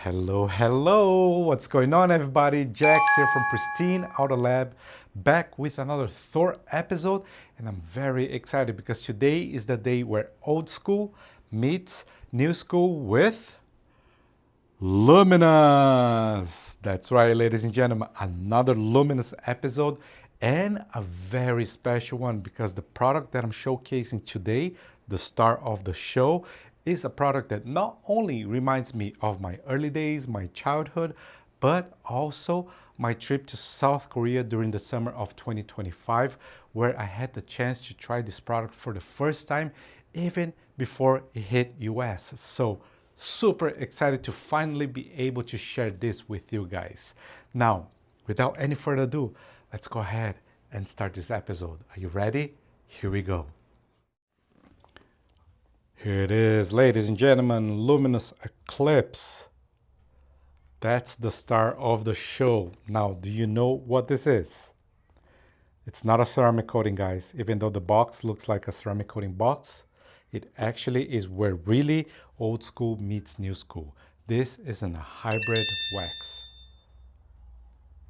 Hello, hello. What's going on, everybody? Jax here from Pristine Outer Lab, back with another Thor episode. And I'm very excited because today is the day where old school meets new school with Luminous. That's right, ladies and gentlemen, another Luminous episode and a very special one because the product that I'm showcasing today, the star of the show, is a product that not only reminds me of my early days, my childhood, but also my trip to South Korea during the summer of 2025, where I had the chance to try this product for the first time, even before it hit US. So super excited to finally be able to share this with you guys. Now, without any further ado, let's go ahead and start this episode. Are you ready? Here we go. Here it is, ladies and gentlemen, Luminous Eclipse. That's the star of the show. Now, do you know what this is? It's not a ceramic coating, guys. Even though the box looks like a ceramic coating box, it actually is where really old school meets new school. This is a hybrid wax.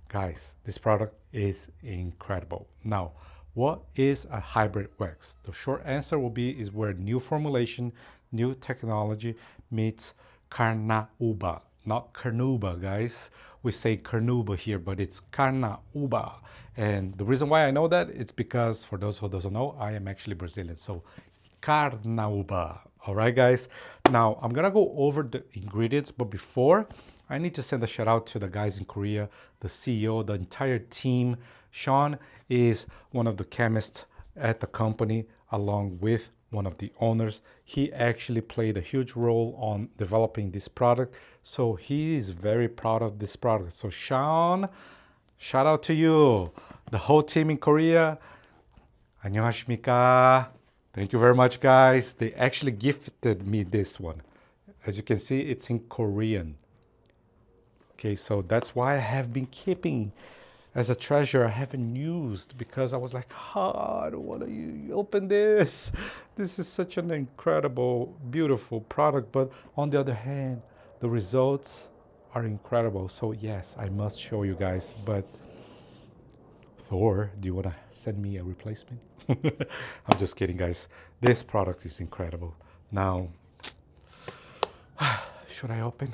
Guys, this product is incredible. Now, what is a hybrid wax? The short answer will be is where new formulation, new technology meets carnauba, not carnauba, guys. We say carnauba here, but it's carnauba. And the reason why I know that, it's because for those who doesn't know, I am actually Brazilian. So carnauba. All right, guys. Now, I'm going to go over the ingredients, but before, I need to send a shout out to the guys in Korea, the CEO, the entire team. Sean is one of the chemists at the company, along with one of the owners. He actually played a huge role on developing this product. So he is very proud of this product. So Sean, shout out to you. The whole team in Korea. 안녕하십니까. Thank you very much, guys. They actually gifted me this one. As you can see, it's in Korean. Okay, so that's why I have been keeping as a treasure. I haven't used because I was like, I don't want to open this. This is such an incredible, beautiful product. But on the other hand, the results are incredible. So yes, I must show you guys. But Thor, do you want to send me a replacement? I'm just kidding, guys. This product is incredible. Now, should I open?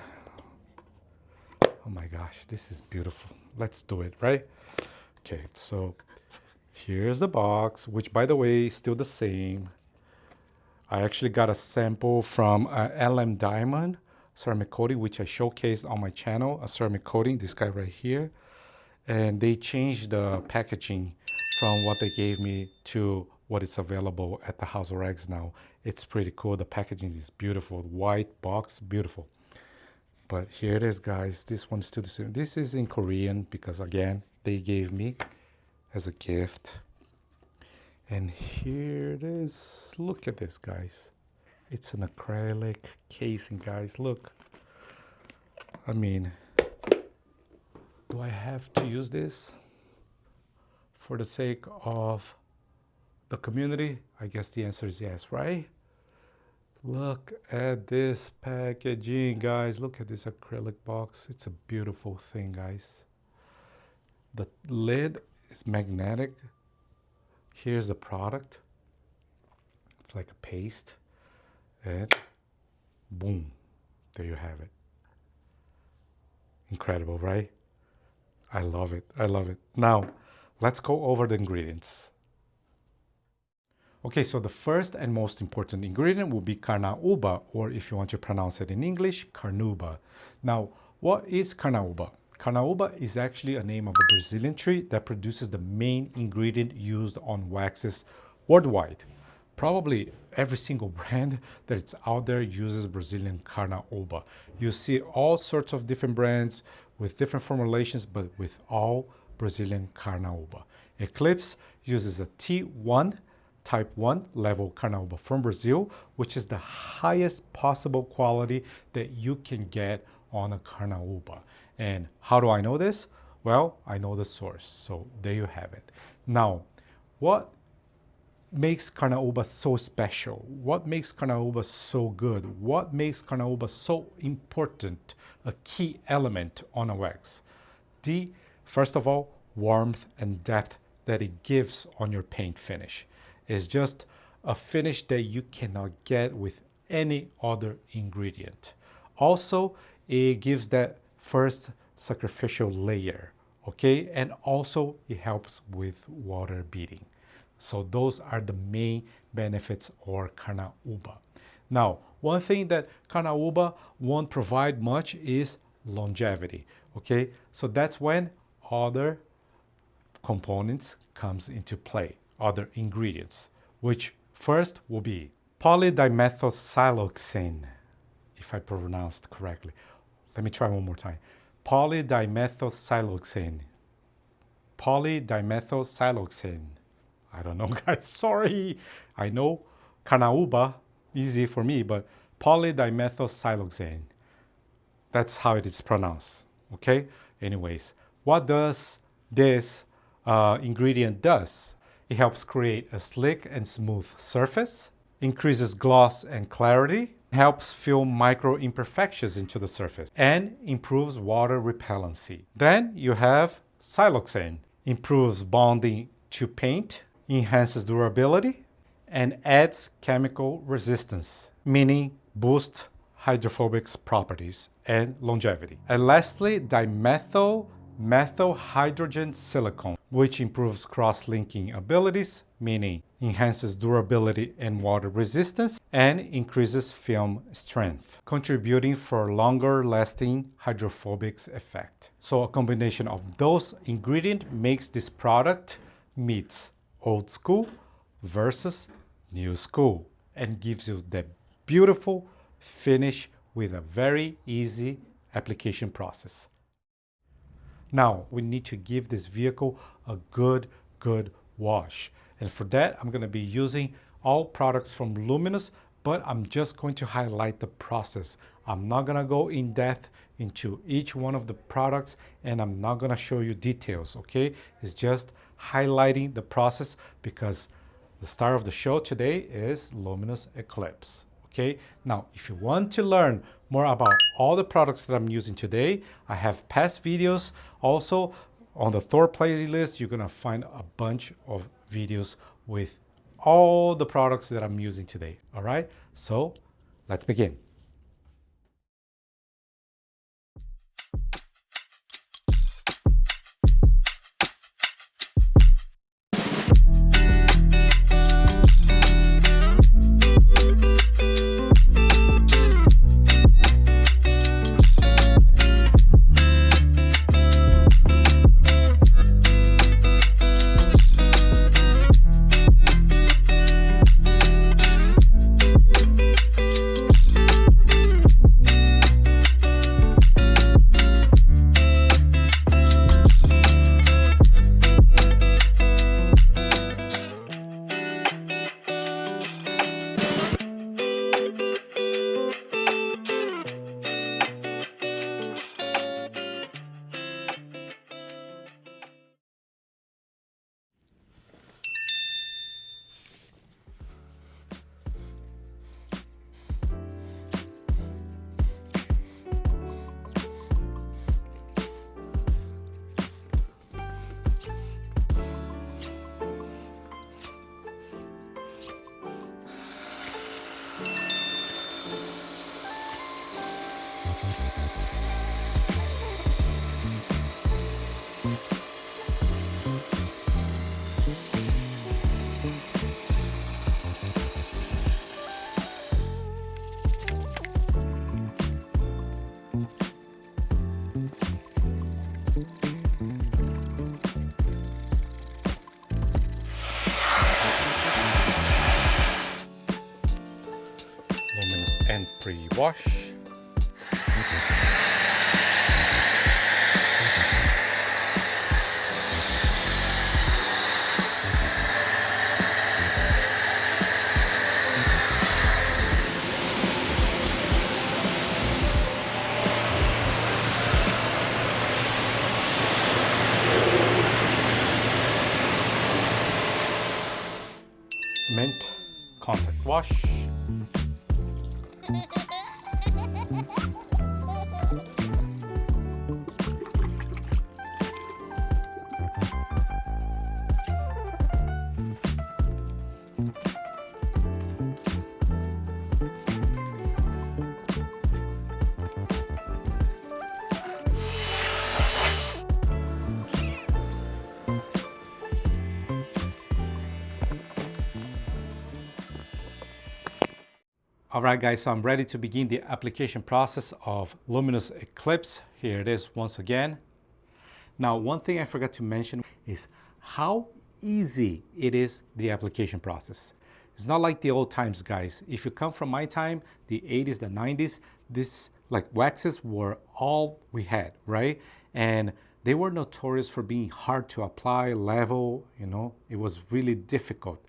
Oh my gosh, this is beautiful. Let's do it, right? Okay, so here's the box, which by the way, is still the same. I actually got a sample from LM Diamond ceramic coating, which I showcased on my channel, a ceramic coating, this guy right here. And they changed the packaging from what they gave me to what is available at the House of Rags now. It's pretty cool. The packaging is beautiful. White box, beautiful. But here it is, guys. This one's still the same. This is in Korean because, again, they gave me as a gift. And here it is. Look at this, guys. It's an acrylic casing, guys. Look. I mean, do I have to use this for the sake of the community? I guess the answer is yes, right? Look at this packaging, guys. Look at this acrylic box. It's a beautiful thing, guys. The lid is magnetic. Here's the product. It's like a paste. And boom, there you have it. Incredible, right? I love it. I love it. Now, let's go over the ingredients. Okay, so the first and most important ingredient will be carnauba, or if you want to pronounce it in English, carnauba. Now, what is carnauba? Carnauba is actually a name of a Brazilian tree that produces the main ingredient used on waxes worldwide. Probably every single brand that's out there uses Brazilian carnauba. You see all sorts of different brands with different formulations, but with all Brazilian carnauba. Eclipse uses a T1 type 1 level carnauba from Brazil, which is the highest possible quality that you can get on a carnauba. And how do I know this? Well, I know the source. So there you have it. Now, what makes carnaúba so special? What makes carnaúba so good? What makes carnaúba so important, a key element on a wax? First of all, warmth and depth that it gives on your paint finish. It's just a finish that you cannot get with any other ingredient. Also, it gives that first sacrificial layer, okay? And also it helps with water beading. So those are the main benefits of carnaúba. Now, one thing that carnaúba won't provide much is longevity, okay? So that's when other components comes into play, other ingredients, which first will be polydimethylsiloxane, if I pronounced correctly. Let me try one more time. Polydimethylsiloxane. Polydimethylsiloxane. I don't know, guys. Sorry. I know carnaúba, easy for me, but polydimethylsiloxane. That's how it is pronounced. Okay? Anyways, what does this ingredient does? It helps create a slick and smooth surface, increases gloss and clarity, helps fill micro imperfections into the surface, and improves water repellency. Then you have siloxane, improves bonding to paint, enhances durability, and adds chemical resistance, meaning boosts hydrophobic properties and longevity. And lastly, methyl hydrogen silicone, which improves cross-linking abilities, meaning enhances durability and water resistance, and increases film strength, contributing for longer lasting hydrophobic effect. So a combination of those ingredients makes this product meets old school versus new school and gives you that beautiful finish with a very easy application process. Now, we need to give this vehicle a good wash. And for that, I'm going to be using all products from Luminous, but I'm just going to highlight the process. I'm not going to go in depth into each one of the products, and I'm not going to show you details, okay? It's just highlighting the process because the star of the show today is Luminous Eclipse. Okay, now if you want to learn more about all the products that I'm using today, I have past videos. Also on the Thor playlist, you're gonna find a bunch of videos with all the products that I'm using today. All right, so let's begin. Luminous and pre-wash. mint contact wash. All right, guys, so I'm ready to begin the application process of Luminous Eclipse. Here it is once again. Now, one thing I forgot to mention is how easy it is, the application process. It's not like the old times, guys. If you come from my time, the 80s, the 90s, this like waxes were all we had, right? And they were notorious for being hard to apply, level, it was really difficult.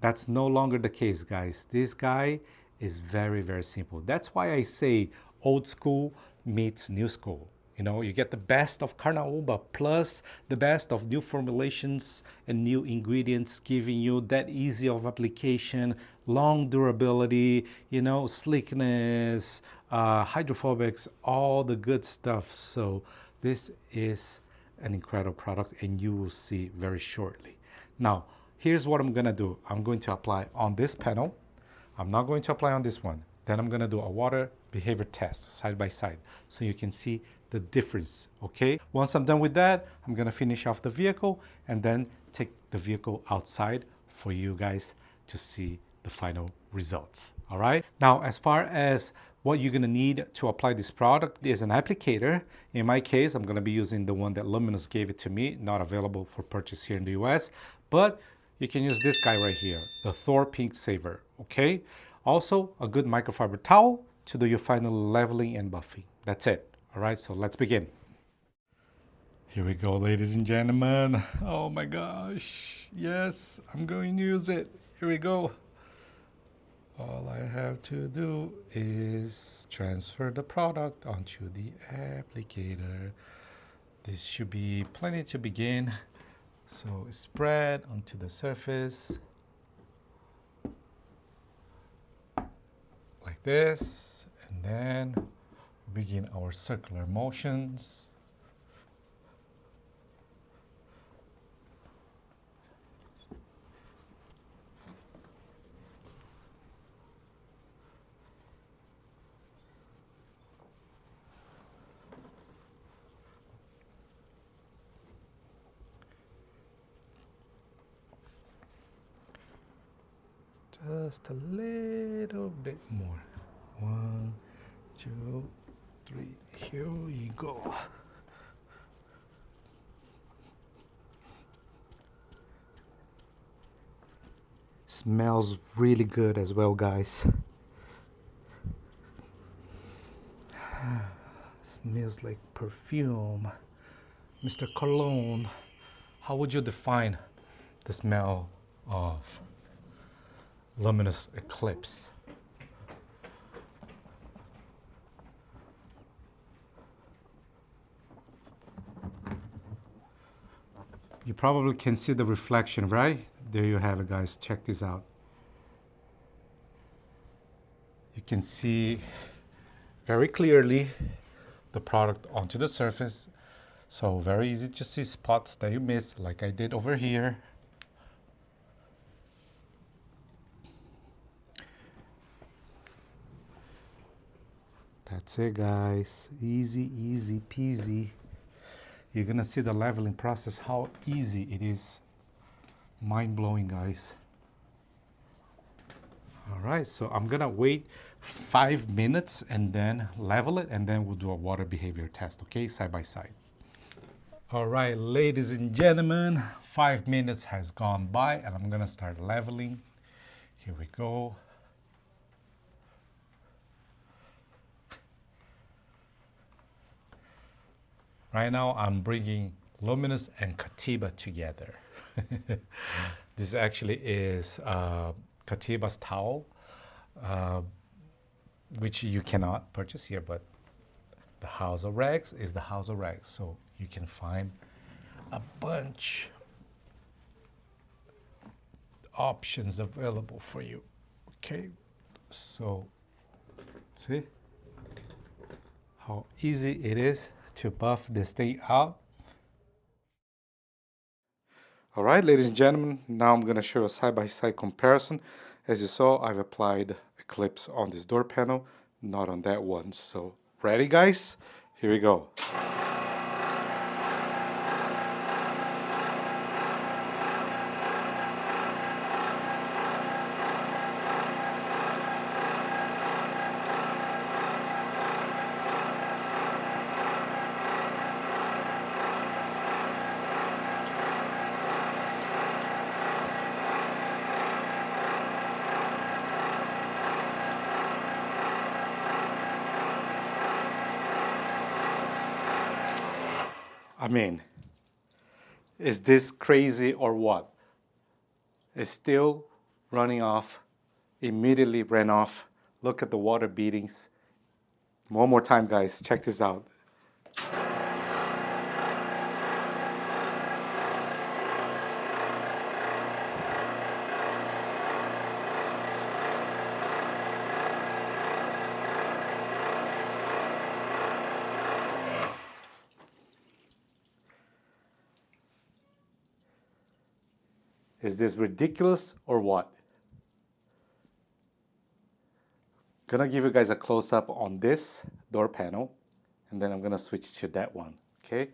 That's no longer the case, guys. This guy is very, very simple. That's why I say old school meets new school. You get the best of Carnaúba plus the best of new formulations and new ingredients, giving you that easy of application, long durability, slickness, hydrophobics, all the good stuff. So this is an incredible product, and you will see very shortly. Now, here's what I'm gonna do. I'm going to apply on this panel. I'm not going to apply on this one. Then I'm gonna do a water behavior test side by side so you can see the difference, okay? Once I'm done with that, I'm gonna finish off the vehicle and then take the vehicle outside for you guys to see the final results, all right? Now, as far as what you're gonna need to apply this product is an applicator. In my case, I'm gonna be using the one that Luminous gave it to me, not available for purchase here in the US, but you can use this guy right here, the Thor Pink Saver, okay? Also, a good microfiber towel to do your final leveling and buffing. That's it, all right? So let's begin. Here we go, ladies and gentlemen. Oh my gosh, yes, I'm going to use it. Here we go. All I have to do is transfer the product onto the applicator. This should be plenty to begin. So spread onto the surface like this, and then begin our circular motions. Just a little bit more. 1, 2, 3. Here we go. Smells really good as well, guys. Smells like perfume. Mr. Cologne, how would you define the smell of Luminous Eclipse? You probably can see the reflection, right? There you have it, guys. Check this out. You can see very clearly the product onto the surface. So very easy to see spots that you missed, like I did over here. That's it, guys. Easy, easy peasy. You're gonna see the leveling process, how easy it is. Mind-blowing, guys. All right, so I'm gonna wait 5 minutes and then level it, and then we'll do a water behavior test, okay, side by side. All right, ladies and gentlemen, 5 minutes has gone by, and I'm gonna start leveling. Here we go. Right now, I'm bringing Luminous and Katiba together. This actually is Katiba's towel, which you cannot purchase here, but the House of Rags is the House of Rags. So you can find a bunch options available for you. Okay, so see how easy it is to buff this thing out. All right, ladies and gentlemen, now I'm going to show a side-by-side comparison. As you saw, I've applied Eclipse on this door panel, not on that one. So ready, guys? Here we go. I mean, is this crazy or what? It's still running off, immediately ran off. Look at the water beatings. One more time, guys, check this out. Is this ridiculous or what? Gonna give you guys a close-up on this door panel, and then I'm gonna switch to that one, okay?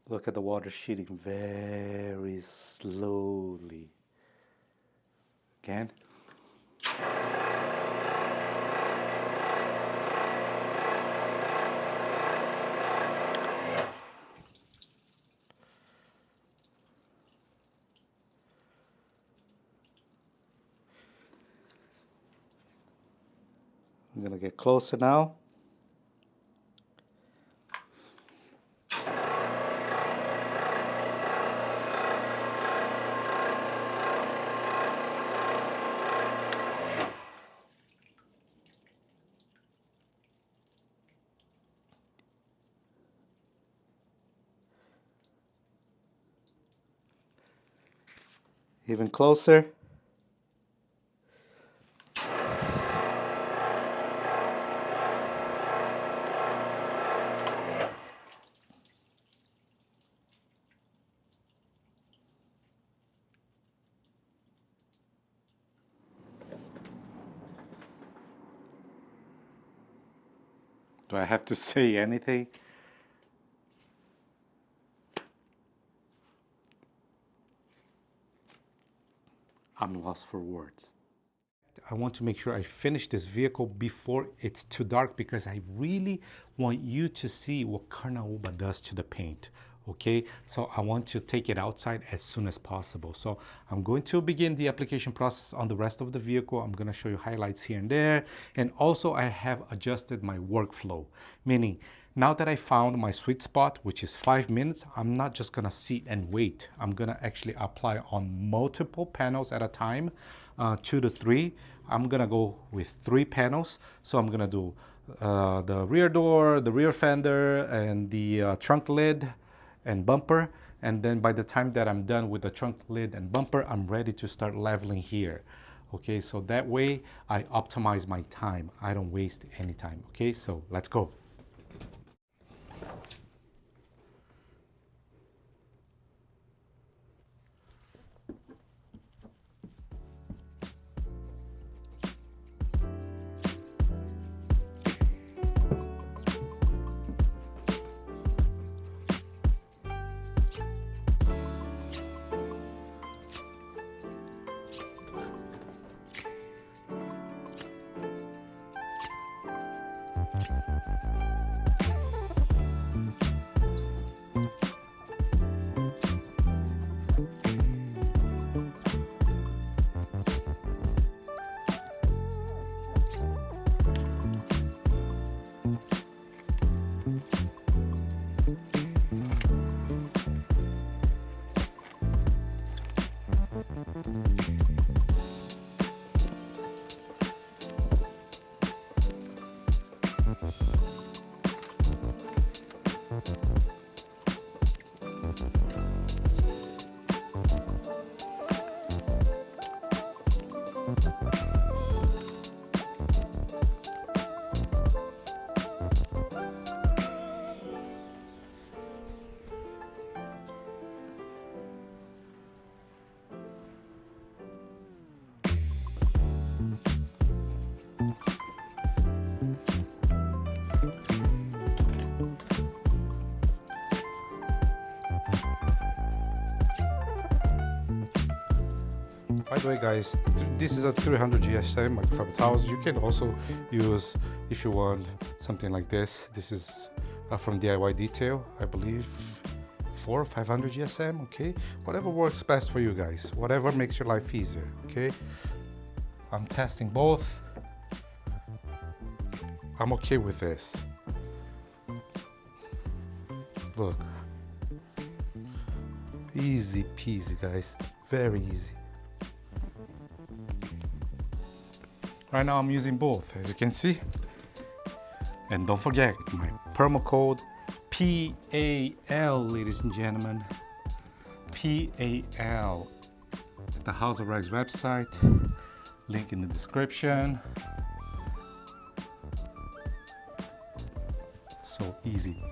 Look at the water sheeting very slowly. Again. I'm gonna get closer now. Even closer. Do I have to say anything? I'm lost for words. I want to make sure I finish this vehicle before it's too dark because I really want you to see what Carnauba does to the paint. Okay, so I want to take it outside as soon as possible. So I'm going to begin the application process on the rest of the vehicle. I'm going to show you highlights here and there. And also I have adjusted my workflow, meaning now that I found my sweet spot, which is 5 minutes, I'm not just gonna sit and wait. I'm gonna actually apply on multiple panels at a time, 2 to 3. I'm gonna go with 3 panels. So I'm gonna do the rear door, the rear fender, and the trunk lid and bumper. And then by the time that I'm done with the trunk lid and bumper, I'm ready to start leveling here. Okay, so that way I optimize my time. I don't waste any time. Okay, so let's go. By the way, guys, this is a 300 GSM like from 1000. You can also use, if you want, something like this. This is from DIY Detail, I believe, 400 or 500 GSM. Okay, whatever works best for you guys, whatever makes your life easier. Okay, I'm testing both. I'm okay with this. Look, easy peasy, guys, very easy. Right now I'm using both, as you can see. And don't forget my promo code PAL, ladies and gentlemen. PAL at the House of Rags website. Link in the description. So easy.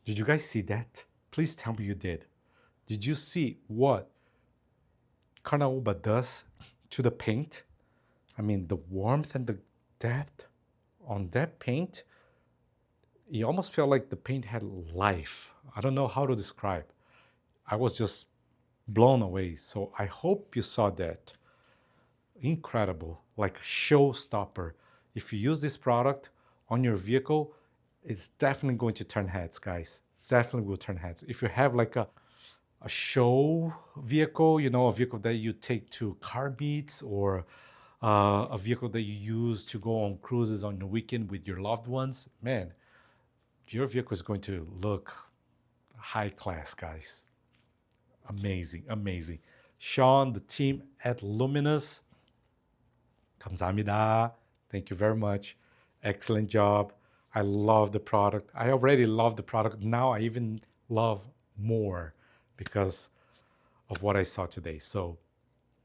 Did you guys see that? Please tell me you did. Did you see what Carnaúba does to the paint? I mean, the warmth and the depth on that paint, it almost felt like the paint had life. I don't know how to describe. I was just blown away. So I hope you saw that. Incredible, like a showstopper. If you use this product on your vehicle, it's definitely going to turn heads, guys. Definitely will turn heads. If you have like a show vehicle, you know, a vehicle that you take to car meets, or a vehicle that you use to go on cruises on your weekend with your loved ones, man, your vehicle is going to look high class, guys. Amazing, amazing. Sean, the team at Luminous, 감사합니다. Thank you very much. Excellent job. I love the product. I already love the product. Now I even love more because of what I saw today. So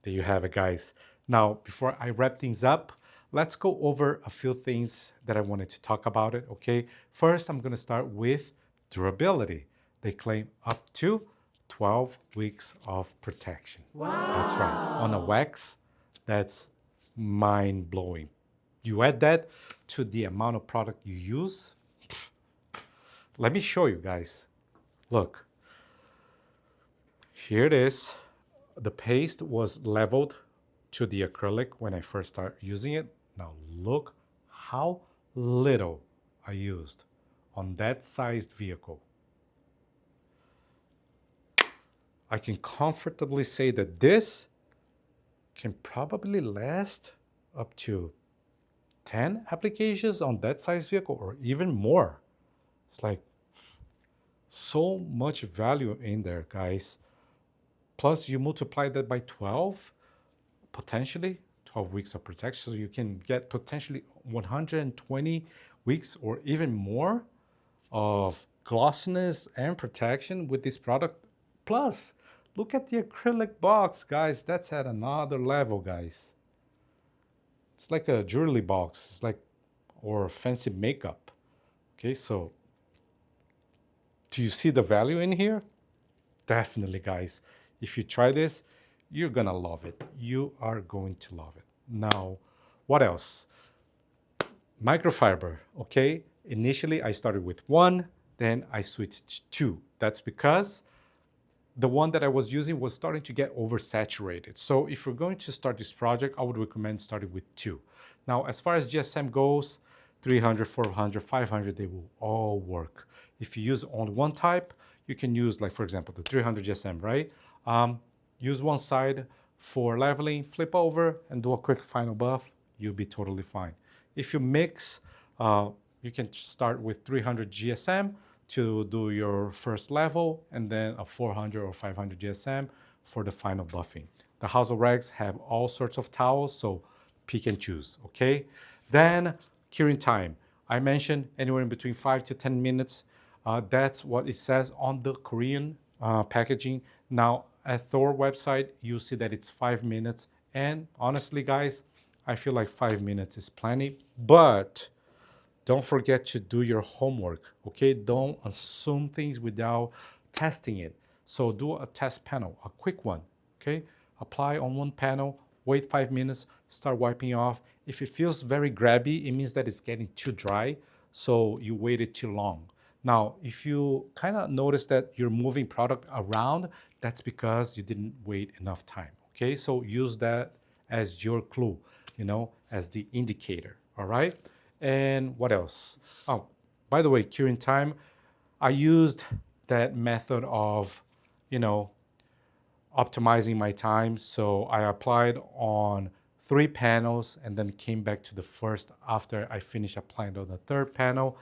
there you have it, guys. Now, before I wrap things up, let's go over a few things that I wanted to talk about it, okay? First, I'm going to start with durability. They claim up to 12 weeks of protection. Wow. That's right. On a wax, that's mind-blowing. You add that to the amount of product you use. Let me show you guys. Look, here it is. The paste was leveled to the acrylic when I first started using it. Now look how little I used on that sized vehicle. I can comfortably say that this can probably last up to 10 applications on that size vehicle, or even more. It's like so much value in there, guys. Plus you multiply that by 12, potentially 12 weeks of protection. So you can get potentially 120 weeks or even more of glossiness and protection with this product. Plus, look at the acrylic box, guys. That's at another level, guys. It's like a jewelry box. It's like, or fancy makeup. Okay, so do you see the value in here? Definitely, guys. If you try this, you're gonna love it. You are going to love it. Now, what else? Microfiber, okay? Initially, I started with one, then I switched to two. That's because the one that I was using was starting to get oversaturated. So if you're going to start this project, I would recommend starting with two. Now, as far as GSM goes, 300, 400, 500, they will all work. If you use only one type, you can use, like, for example, the 300 GSM, right? Use one side for leveling, flip over, and do a quick final buff. You'll be totally fine. If you mix, you can start with 300 GSM to do your first level, and then a 400 or 500 GSM for the final buffing. The household rags have all sorts of towels, so pick and choose, okay? Then curing time. I mentioned anywhere in between 5 to 10 minutes. That's what it says on the Korean packaging. Now, at Thor website, you see that it's 5 minutes. And honestly, guys, I feel like 5 minutes is plenty, but don't forget to do your homework, okay? Don't assume things without testing it. So do a test panel, a quick one, okay? Apply on one panel, wait 5 minutes, start wiping off. If it feels very grabby, it means that it's getting too dry, so you waited too long. Now, if you kind of notice that you're moving product around, that's because you didn't wait enough time, okay? So use that as your clue, you know, as the indicator, all right? And what else? Oh, by the way, curing time, I used that method of, you know, optimizing my time. So I applied on 3 panels and then came back to the first after I finished applying on the third panel.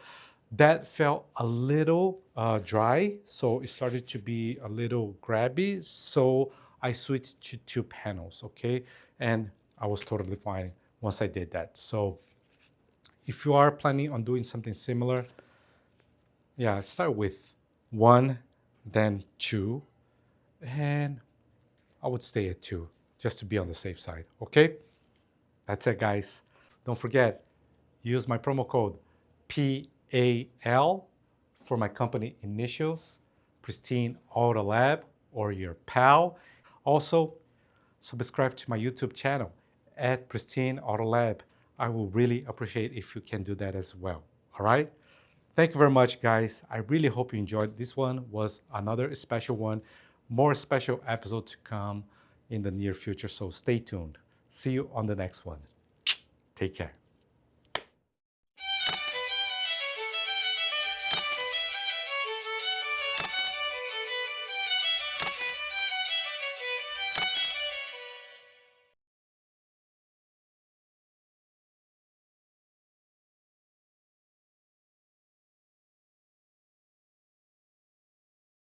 That felt a little dry, so it started to be a little grabby. So I switched to 2 panels, okay? And I was totally fine once I did that. So if you are planning on doing something similar, yeah, start with 1, then 2, and I would stay at 2 just to be on the safe side, okay? That's it, guys. Don't forget, use my promo code PAL for my company initials, Pristine Auto Lab, or your pal. Also, subscribe to my YouTube channel at Pristine Auto Lab. I will really appreciate if you can do that as well. All right? Thank you very much, guys. I really hope you enjoyed. This one was another special one. More special episode to come in the near future, so stay tuned. See you on the next one. Take care.